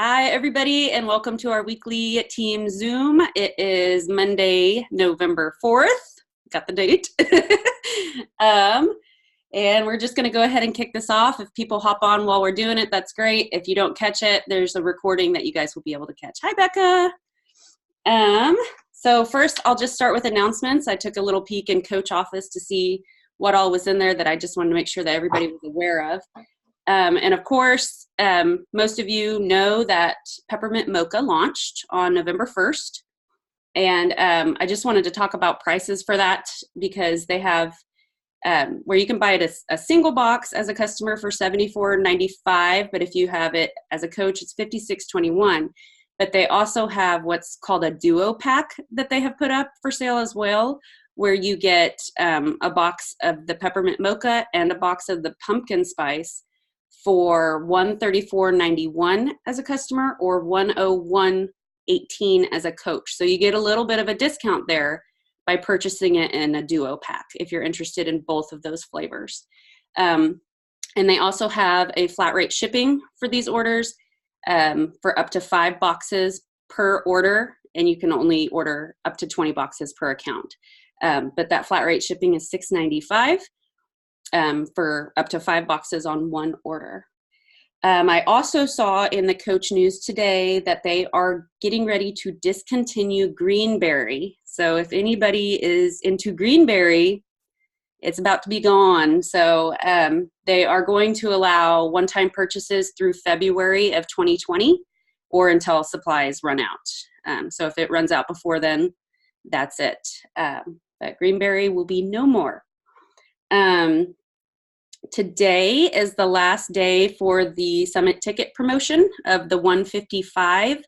Hi, everybody, and welcome to our weekly team Zoom. It is Monday, November 4th. Got the date. And we're just going to go ahead and kick this off. If people hop on while we're doing it, that's great. If you don't catch it, there's a recording that you guys will be able to catch. Hi, Becca. So first, I'll just start with announcements. I took a little peek in Coach Office to see what all was in there that I just wanted to make sure that everybody was aware of. And of course, most of you know that Peppermint Mocha launched on November 1st. And I just wanted to talk about prices for that because they have where you can buy it as a single box as a customer for $74.95, but if you have it as a coach, it's $56.21. But they also have what's called a duo pack that they have put up for sale as well, where you get a box of the Peppermint Mocha and a box of the pumpkin spice for $134.91 as a customer or $101.18 as a coach. So you get a little bit of a discount there by purchasing it in a duo pack if you're interested in both of those flavors. And they also have a flat rate shipping for these orders for up to 5 boxes per order, and you can only order up to 20 boxes per account. But that flat rate shipping is $6.95. For up to 5 boxes on one order. I also saw in the Coach News today that they are getting ready to discontinue Greenberry. So if anybody is into Greenberry, it's about to be gone. So they are going to allow one-time purchases through February of 2020 or until supplies run out. So if it runs out before then, that's it. But Greenberry will be no more. Today is the last day for the Summit ticket promotion of the 155.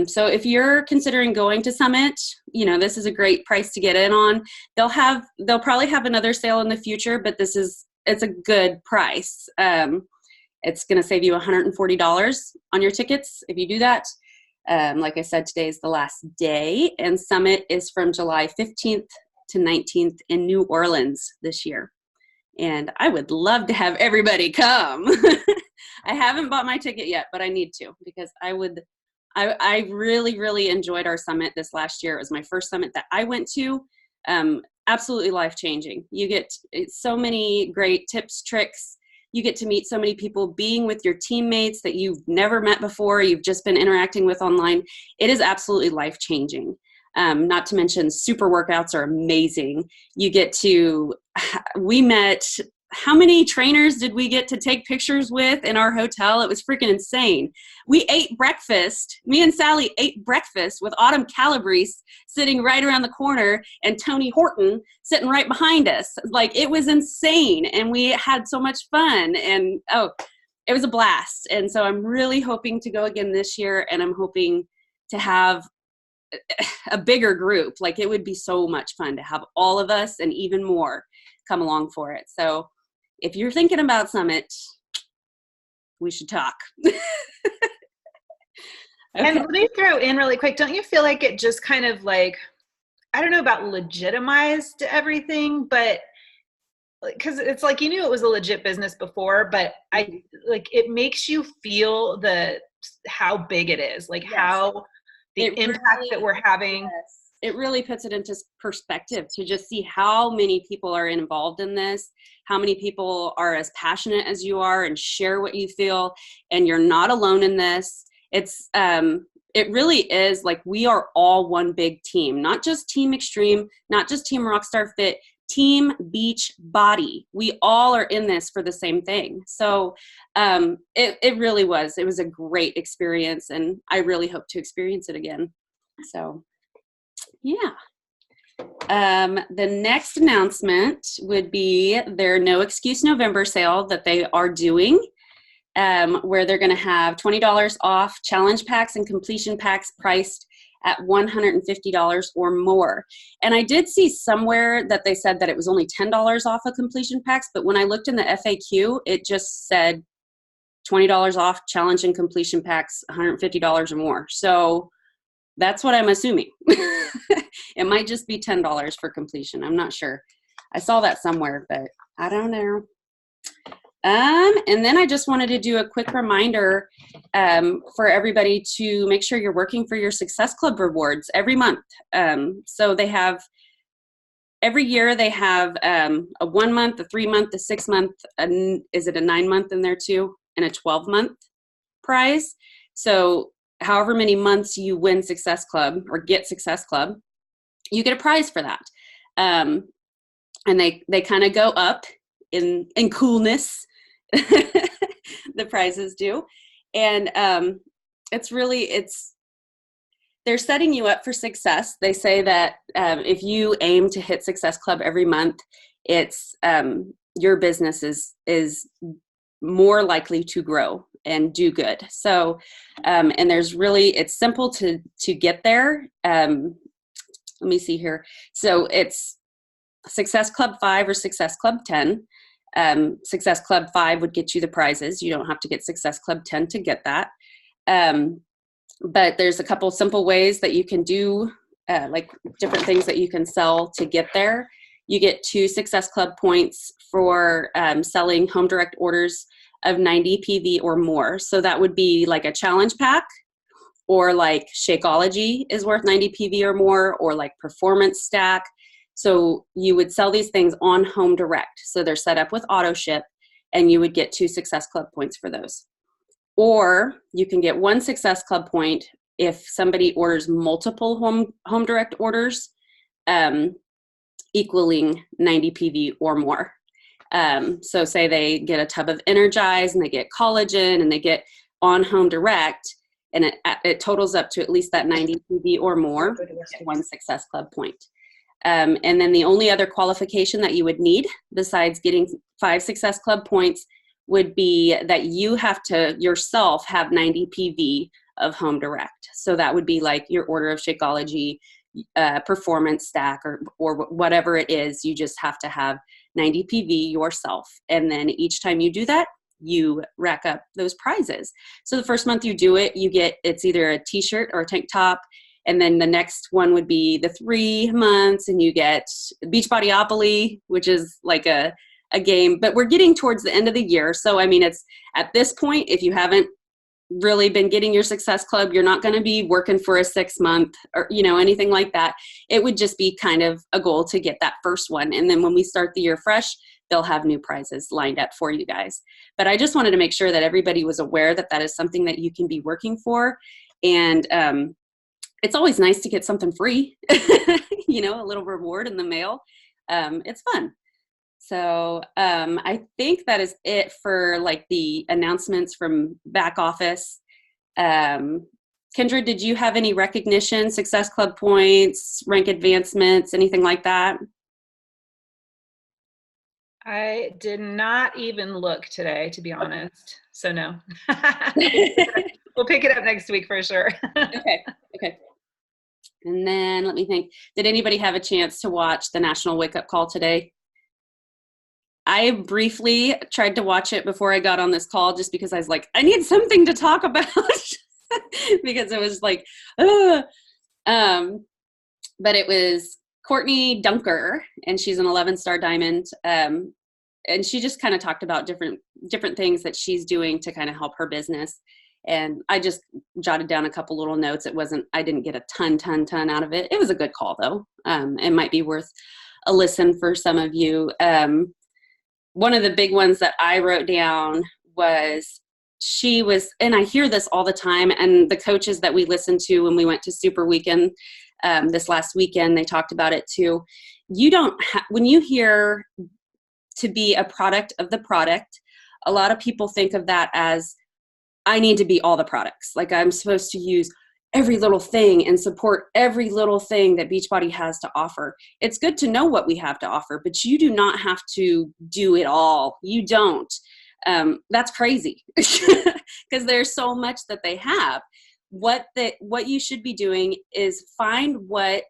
So if you're considering going to Summit, this is a great price to get in on. They'll probably have another sale in the future, but it's a good price. It's going to save you $140 on your tickets if you do that. Like I said, today is the last day, and Summit is from July 15th to 19th in New Orleans this year. And I would love to have everybody come. I haven't bought my ticket yet, but I need to because I really, really enjoyed our summit this last year. It was my first summit that I went to. Absolutely life-changing. You get so many great tips, tricks. You get to meet so many people, being with your teammates that you've never met before, you've just been interacting with online. It is absolutely life-changing. Not to mention super workouts are amazing. We met, how many trainers did we get to take pictures with in our hotel? It was freaking insane. We ate breakfast. Me and Sally ate breakfast with Autumn Calabrese sitting right around the corner and Tony Horton sitting right behind us. Like, it was insane. And we had so much fun. And, it was a blast. And so I'm really hoping to go again this year. And I'm hoping to have a bigger group. Like, it would be so much fun to have all of us and even more come along for it. So if you're thinking about Summit, we should talk. Okay. And let me throw in really quick, don't you feel like it just kind of like, I don't know about legitimized everything, but because it's like, you knew it was a legit business before, but it makes you feel how big it is, like how the impact that we're having. Yes. It really puts it into perspective to just see how many people are involved in this, how many people are as passionate as you are and share what you feel, and you're not alone in this. It really is like we are all one big team, not just Team Xtreme, not just Team Rockstar Fit, Team Beach Body. We all are in this for the same thing. So it really was. It was a great experience, and I really hope to experience it again. So, yeah. The next announcement would be their No Excuse November sale that they are doing, where they're going to have $20 off challenge packs and completion packs priced at $150 or more. And I did see somewhere that they said that it was only $10 off of completion packs, but when I looked in the FAQ, it just said $20 off challenge and completion packs, $150 or more. So that's what I'm assuming. It might just be $10 for completion. I'm not sure. I saw that somewhere, but I don't know. And then I just wanted to do a quick reminder for everybody to make sure you're working for your Success Club rewards every month. So they have, every year they have a 1 month, a 3 month, a 6 month, is it a 9 month in there too? And a 12 month prize. So however many months you win Success Club or get Success Club, you get a prize for that. And they kind of go up in coolness. The prizes do. And they're setting you up for success. They say that if you aim to hit Success Club every month, it's your business is more likely to grow and do good. So, and it's simple to get there. Let me see here. So it's Success Club 5 or Success Club 10. Success Club 5 would get you the prizes. You don't have to get Success Club 10 to get that. But there's a couple simple ways that you can do, like different things that you can sell to get there. You get 2 Success Club points for selling home direct orders of 90 PV or more. So that would be like a challenge pack, or like Shakeology is worth 90 PV or more, or like Performance Stack. So you would sell these things on home direct. So they're set up with auto ship, and you would get 2 Success Club points for those. Or you can get 1 Success Club point if somebody orders multiple home direct orders equaling 90 PV or more. So say they get a tub of Energize and they get collagen and they get on home direct, and it totals up to at least that 90 PV or more, 1 Success Club point. And then the only other qualification that you would need besides getting 5 Success Club points would be that you have to yourself have 90 PV of home direct. So that would be like your order of Shakeology, Performance Stack, or whatever it is. You just have to have 90 PV yourself. And then each time you do that, you rack up those prizes. So the first month you do it, it's either a t-shirt or a tank top. And then the next one would be the 3 months, and you get Beachbodyopoly, which is like a game. But we're getting towards the end of the year. So, I mean, it's at this point, if you haven't really been getting your Success Club, you're not going to be working for a 6 month or, anything like that. It would just be kind of a goal to get that first one. And then when we start the year fresh, they'll have new prizes lined up for you guys. But I just wanted to make sure that everybody was aware that that is something that you can be working for. And, it's always nice to get something free, a little reward in the mail. It's fun. So I think that is it for like the announcements from back office. Kendra, did you have any recognition, Success Club points, rank advancements, anything like that? I did not even look today, to be honest. So no. We'll pick it up next week for sure. Okay. And then let me think. Did anybody have a chance to watch the National Wake Up Call today? I briefly tried to watch it before I got on this call, just because I was like, I need something to talk about because it was like, but it was Courtney Dunker, and she's an 11-star diamond. And she just kind of talked about different things that she's doing to kind of help her business. And I just jotted down a couple little notes. I didn't get a ton out of it. It was a good call though. It might be worth a listen for some of you. One of the big ones that I wrote down was and I hear this all the time, and the coaches that we listened to when we went to Super Weekend this last weekend, they talked about it too. When you hear to be a product of the product, a lot of people think of that as, I need to be all the products. Like I'm supposed to use every little thing and support every little thing that Beachbody has to offer. It's good to know what we have to offer, but you do not have to do it all. You don't. That's crazy because there's so much that they have. What you should be doing is find what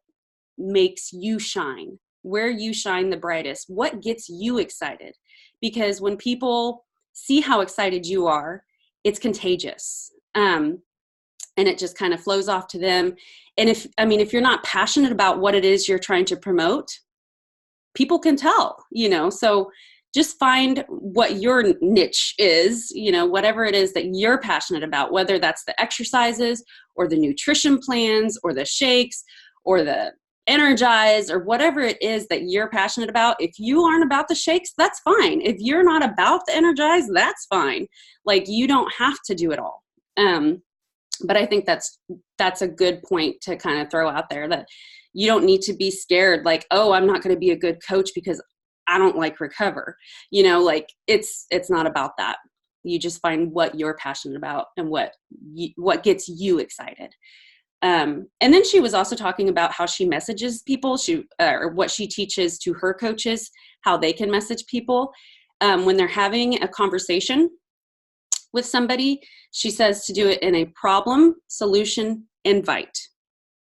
makes you shine, where you shine the brightest, what gets you excited. Because when people see how excited you are, it's contagious. And it just kind of flows off to them. And if you're not passionate about what it is you're trying to promote, people can tell, so just find what your niche is, whatever it is that you're passionate about, whether that's the exercises or the nutrition plans or the shakes or the energize or whatever it is that you're passionate about. If you aren't about the shakes, that's fine. If you're not about the energize, that's fine. Like, you don't have to do it all. But I think that's a good point to kind of throw out there, that you don't need to be scared, like, oh, I'm not going to be a good coach because I don't like recover. Like, it's not about that. You just find what you're passionate about and what gets you excited. And then she was also talking about how she messages people, or what she teaches to her coaches, how they can message people when they're having a conversation with somebody. She says to do it in a problem, solution, invite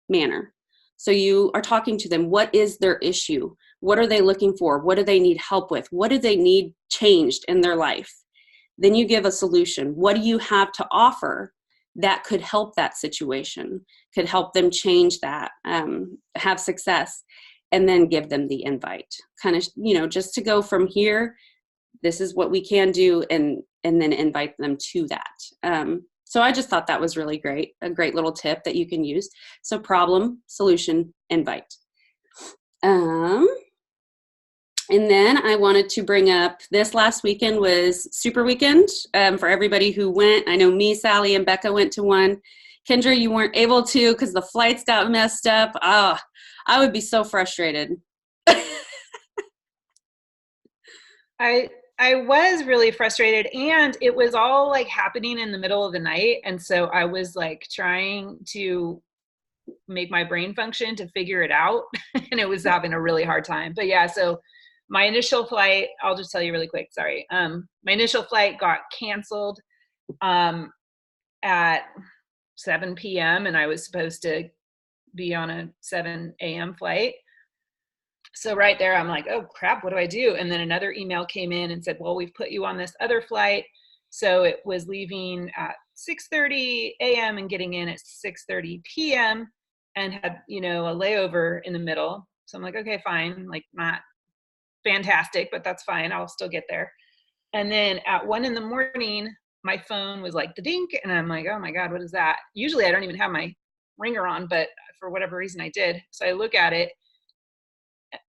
manner. So you are talking to them. What is their issue? What are they looking for? What do they need help with? What do they need changed in their life? Then you give a solution. What do you have to offer that could help that situation, could help them change that, have success, and then give them the invite. Kind of, just to go from here, this is what we can do, and then invite them to that. So I just thought that was really great, a great little tip that you can use. So problem, solution, invite. And then I wanted to bring up, this last weekend was Super Weekend for everybody who went. I know me, Sally, and Becca went to one. Kendra, you weren't able to because the flights got messed up. I would be so frustrated. I was really frustrated, and it was all like happening in the middle of the night. And so I was like trying to make my brain function to figure it out. And it was having a really hard time. But yeah, so my initial flight, I'll just tell you really quick, sorry. My initial flight got canceled at 7 p.m. and I was supposed to be on a 7 a.m. flight. So right there, I'm like, oh crap, what do I do? And then another email came in and said, well, we've put you on this other flight. So it was leaving at 6:30 a.m. and getting in at 6:30 p.m. and had, a layover in the middle. So I'm like, okay, fine. Like, not fantastic, but that's fine. I'll still get there. And then at 1 a.m, my phone was like the dink. And I'm like, oh my God, what is that? Usually I don't even have my ringer on, but for whatever reason I did. So I look at it.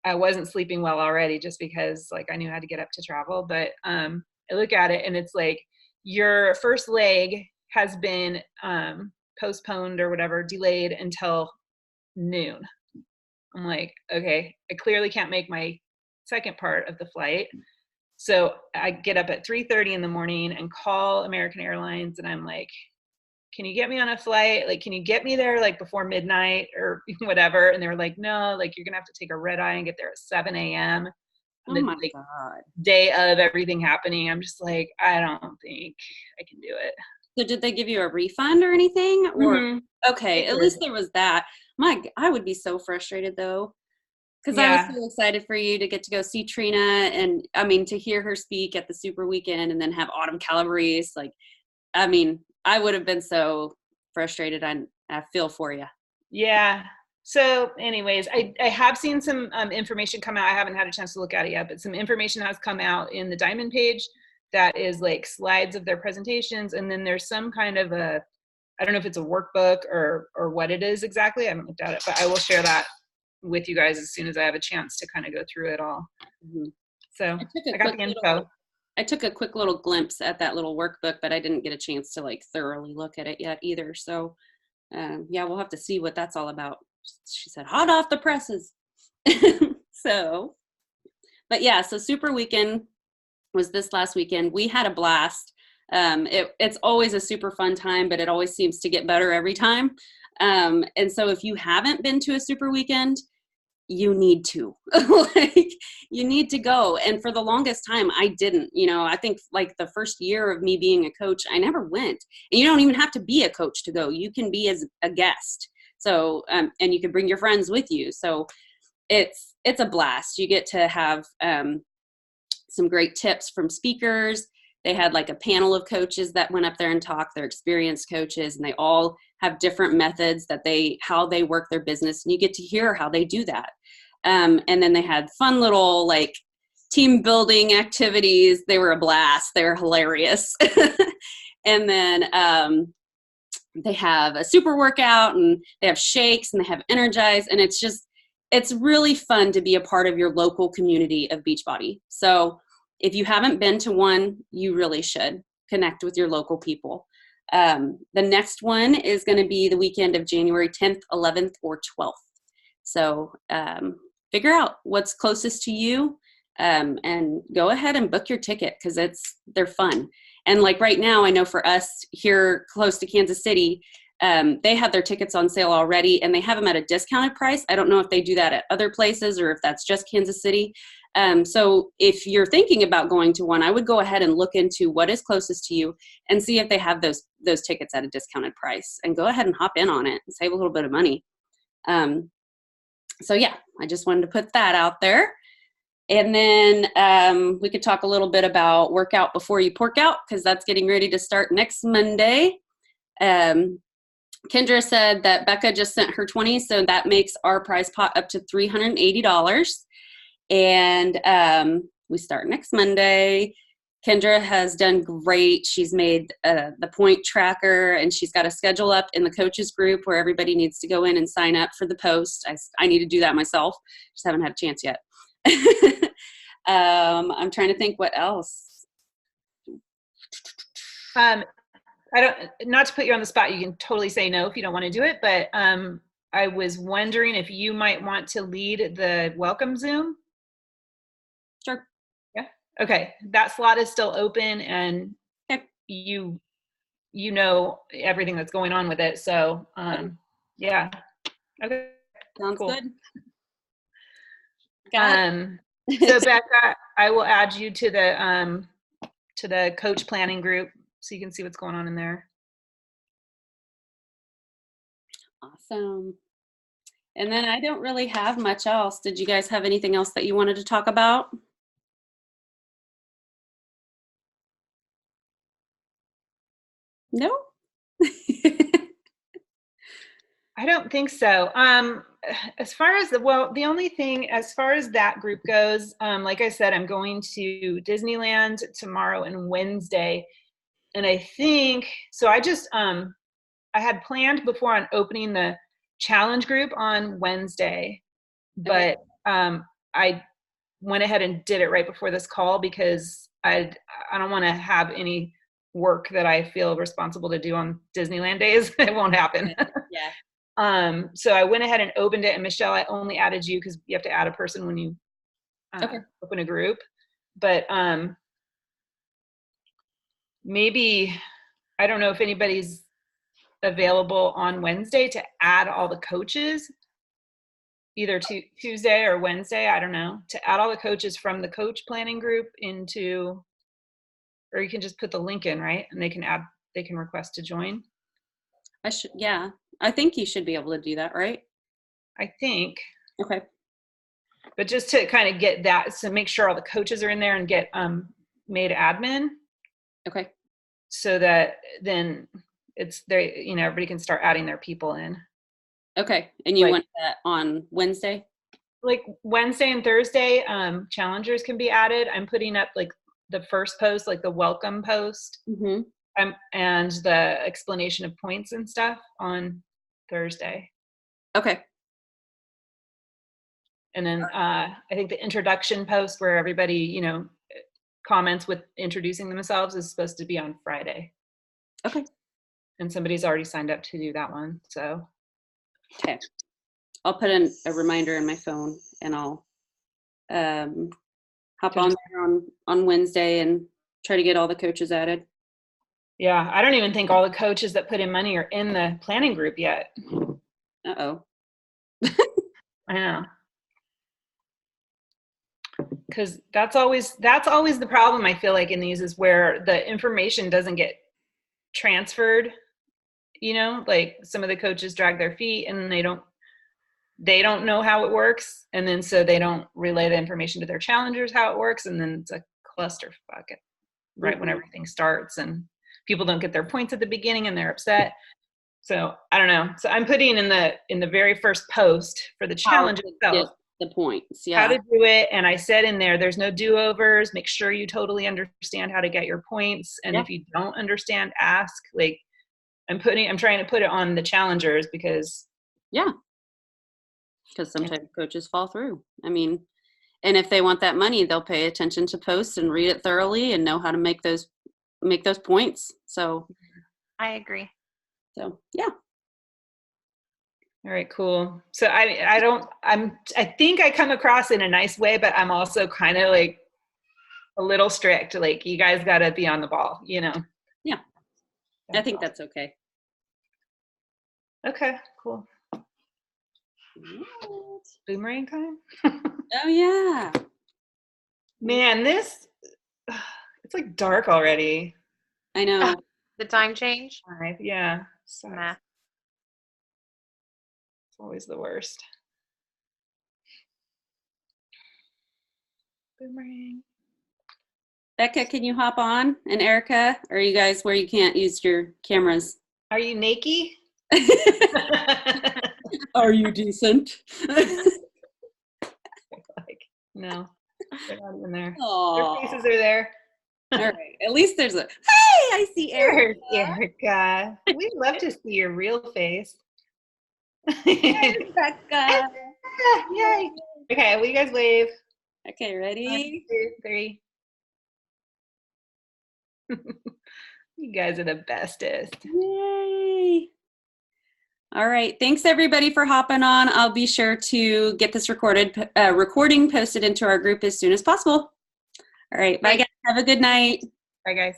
I wasn't sleeping well already just because like I knew how to get up to travel. But I look at it and it's like, your first leg has been postponed or whatever, delayed until noon. I'm like, okay, I clearly can't make my second part of the flight. So I get up at 3:30 in the morning and call American Airlines. And I'm like, can you get me on a flight? Like, can you get me there like before midnight or whatever? And they were like, no, like you're going to have to take a red eye and get there at 7 a.m. Oh my God. Day of everything happening. I'm just like, I don't think I can do it. So did they give you a refund or anything? Or okay, at least there was that. I would be so frustrated though, because I was so excited for you to get to go see Trina, and I mean to hear her speak at the Super Weekend, and then have Autumn Calabrese. Like, I mean, I would have been so frustrated. I feel for you. Yeah. So anyways, I have seen some information come out. I haven't had a chance to look at it yet, but some information has come out in the Diamond page that is like slides of their presentations. And then there's some kind of I don't know if it's a workbook or what it is exactly. I haven't looked at it, but I will share that with you guys as soon as I have a chance to kind of go through it all. Mm-hmm. So I got the info. I took a quick little glimpse at that little workbook, but I didn't get a chance to like thoroughly look at it yet either. So yeah, we'll have to see what that's all about. She said, hot off the presses. So, but yeah, so Super Weekend was this last weekend. We had a blast. It's always a super fun time, but it always seems to get better every time. And so if you haven't been to a Super Weekend, you need to. Like, you need to go. And for the longest time, I didn't. I think like the first year of me being a coach, I never went. And you don't even have to be a coach to go. You can be as a guest. So, and you can bring your friends with you. So it's a blast. You get to have some great tips from speakers. They had like a panel of coaches that went up there and talked. They're experienced coaches, and they all have different methods how they work their business. And you get to hear how they do that. And then they had fun little like team building activities. They were a blast. They were hilarious. And then they have a super workout, and they have shakes, and they have Energize, and it's really fun to be a part of your local community of Beachbody. So if you haven't been to one, you really should connect with your local people. The next one is going to be the weekend of January 10th, 11th, or 12th. So figure out what's closest to you, and go ahead and book your ticket, because they're fun. And like right now, I know for us here close to Kansas City, they have their tickets on sale already, and they have them at a discounted price. I don't know if they do that at other places or if that's just Kansas City. So if you're thinking about going to one, I would go ahead and look into what is closest to you and see if they have those tickets at a discounted price, and go ahead and hop in on it and save a little bit of money. So yeah, I just wanted to put that out there. And then we could talk a little bit about workout before you pork out, because that's getting ready to start next Monday. Kendra said that Becca just sent her 20, so that makes our prize pot up to $380. And we start next Monday. Kendra has done great. She's made the point tracker, and she's got a schedule up in the coaches group where everybody needs to go in and sign up for the post. I need to do that myself. Just haven't had a chance yet. I'm trying to think what else. Not to put you on the spot, you can totally say no if you don't want to do it, but I was wondering if you might want to lead the welcome Zoom. Sure. Yeah. Okay. That slot is still open, and you know everything that's going on with it. So yeah. Okay. Sounds cool. Good. So Becca, I will add you to the coach planning group so you can see what's going on in there. Awesome. And then I don't really have much else. Did you guys have anything else that you wanted to talk about? No? I don't think so. As far as the only thing, as far as that group goes, like I said, I'm going to Disneyland tomorrow and Wednesday. And I think, so I just, I had planned before on opening the challenge group on Wednesday, but I went ahead and did it right before this call, because I don't want to have any work that I feel responsible to do on Disneyland days. It won't happen. Yeah. So I went ahead and opened it, and Michelle, I only added you because you have to add a person when you open a group. But maybe, I don't know if anybody's available on Wednesday to add all the coaches, either Tuesday or Wednesday, I don't know, to add all the coaches from the coach planning group into, or you can just put the link in, right? And they can request to join. Yeah. I think you should be able to do that, right? I think. Okay. But just to kind of get that, so make sure all the coaches are in there and get made admin. Okay. So that then it's there, everybody can start adding their people in. Okay. And you want that on Wednesday? Like Wednesday and Thursday, challengers can be added. I'm putting up like the first post, like the welcome post. Mm-hmm. And the explanation of points and stuff on Thursday. Okay. And then I think the introduction post where everybody, comments with introducing themselves is supposed to be on Friday. Okay. And somebody's already signed up to do that one. So. Okay. I'll put in a reminder in my phone, and I'll hop on there on Wednesday and try to get all the coaches added. Yeah, I don't even think all the coaches that put in money are in the planning group yet. Uh-oh. I know. Because that's always the problem, I feel like, in these, is where the information doesn't get transferred. Like some of the coaches drag their feet and they don't know how it works. And then so they don't relay the information to their challengers how it works. And then it's a clusterfuck right when everything starts, and people don't get their points at the beginning and they're upset. So I don't know. So I'm putting in the very first post for the challenge itself. the points. how Yeah. to do it. And I said in there's no do-overs. Make sure you totally understand how to get your points. And Yeah. if you don't understand, ask. Like I'm trying to put it on the challengers because sometimes coaches fall through. I mean, and if they want that money, they'll pay attention to posts and read it thoroughly and know how to make those points. So I agree. So yeah. All right, cool. So I think I come across in a nice way, but I'm also kind of like a little strict. Like you guys got to be on the ball, you know? Yeah. I think that's okay. Okay, cool. Boomerang time? Oh yeah. Man, it's like dark already. I know. The time change? Yeah. Math. It's always the worst. Boomerang. Becca, can you hop on? And Erica, are you guys where you can't use your cameras? Are you naked? Are you decent? No, they're not even there. Aww. Their faces are there. All right. At least there's a, hey, I see Erica. Erica. We'd love to see your real face. There's Becca. Yay. Okay, will you guys wave? Okay, ready? 1, 2, 3. You guys are the bestest. Yay. All right. Thanks everybody for hopping on. I'll be sure to get this recording posted into our group as soon as possible. All right. Bye guys. Have a good night. Bye guys.